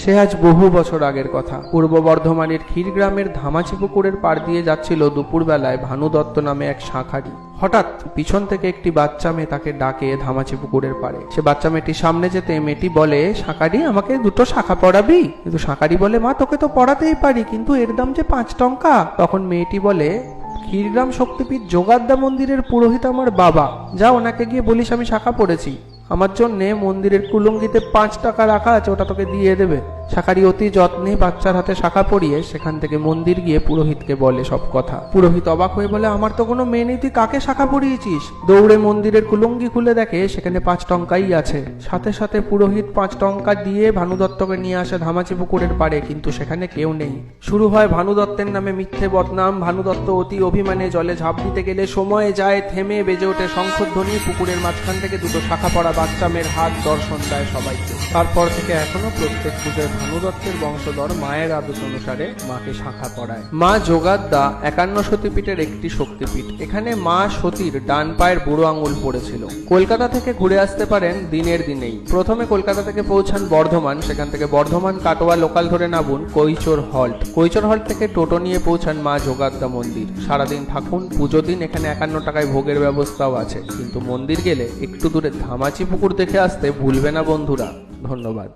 সে আজ বহু বছর আগের কথা। পূর্ব বর্ধমানের ক্ষীরগ্রামের ধামাচি পুকুরের পাড় দিয়ে যাচ্ছিল দুপুরবেলায় ভানু দত্ত নামে এক শাঁখারি। হঠাৎ পিছন থেকে একটি বাচ্চা মেয়ে তাকে ডাকে ধামাচি পুকুরের পাড়ে। সে বাচ্চা মেয়েটির সামনে যেতে মেয়েটি বলে, শাঁখারি আমাকে দুটো শাঁখা পড়াবি? কিন্তু শাঁখারি বলে, মা তোকে তো পড়াতেই পারি, কিন্তু এর দাম যে 5 টঙ্কা। তখন মেয়েটি বলে, ক্ষীরগ্রাম শক্তিপীঠ যোগাদ্দা মন্দিরের পুরোহিত আমার বাবা, যা ওনাকে গিয়ে বলিস আমি শাঁখা পড়েছি, আমার জন্যে মন্দিরের কুলঙ্গিতে 5 টাকা রাখা আছে, ওটা তোকে দিয়ে দেবে। শাঁখারি অতি যত্নে বাচ্চার হাতে শাঁখা পরিয়ে সেখান থেকে মন্দির গিয়ে পুরোহিতকে বলে সব কথা। পুরোহিত অবাক হয়ে বলে, আমার তো কোনো মেয়ে নেই, তুই কাকে শাঁখা পরিয়েছিস? দৌড়ে মন্দিরের কুলঙ্গি খুলে দেখে সেখানে 5 টঙ্কাই আছে। সাথে সাথে পুরোহিত 5 টঙ্কা দিয়ে ভানু দত্তকে নিয়ে আসে ধামাচি পুকুরের পাড়ে, কিন্তু সেখানে কেউ নেই। শুরু হয় ভানু দত্তের নামে মিথ্যে বদনাম। ভানু দত্ত অতি অভিমানে জলে ঝাঁপ দিতে গেলে সময় যায় থেমে, বেজে ওঠে শঙ্খধ্বনি। পুকুরের মাঝখান থেকে দুটো শাঁখা পড়া বাচ্চা মেয়ের হাত দর্শন দেয় সবাইকে। তারপর থেকে এখনো প্রত্যেক পুজোয় ভানু দত্তের বংশধর মায়ের আদেশ অনুসারে মাকে শাঁখা পড়ায়। মা যোগাদ্দা 51 সতীপীঠের একটি শক্তিপীঠ। এখানে মা সতীর ডান পায়ের বুড়ো আঙুল পড়েছিল। কলকাতা থেকে ঘুরে আসতে পারেন দিনের দিনেই। প্রথমে কলকাতা থেকে পৌঁছান বর্ধমান, সেখান থেকে বর্ধমান কাটোয়া লোকাল ধরে নামুন কৈচোর হল্ট। কৈচোর হল্ট থেকে টোটো নিয়ে পৌঁছান মা যোগাদ্দা মন্দির। সারাদিন থাকুন। পুজো দিন এখানে 51 টাকায় ভোগের ব্যবস্থাও আছে, কিন্তু মন্দির গেলে একটু দূরে ধামাচি পুকুর দেখে আসতে ভুলবে না বন্ধুরা। ধন্যবাদ।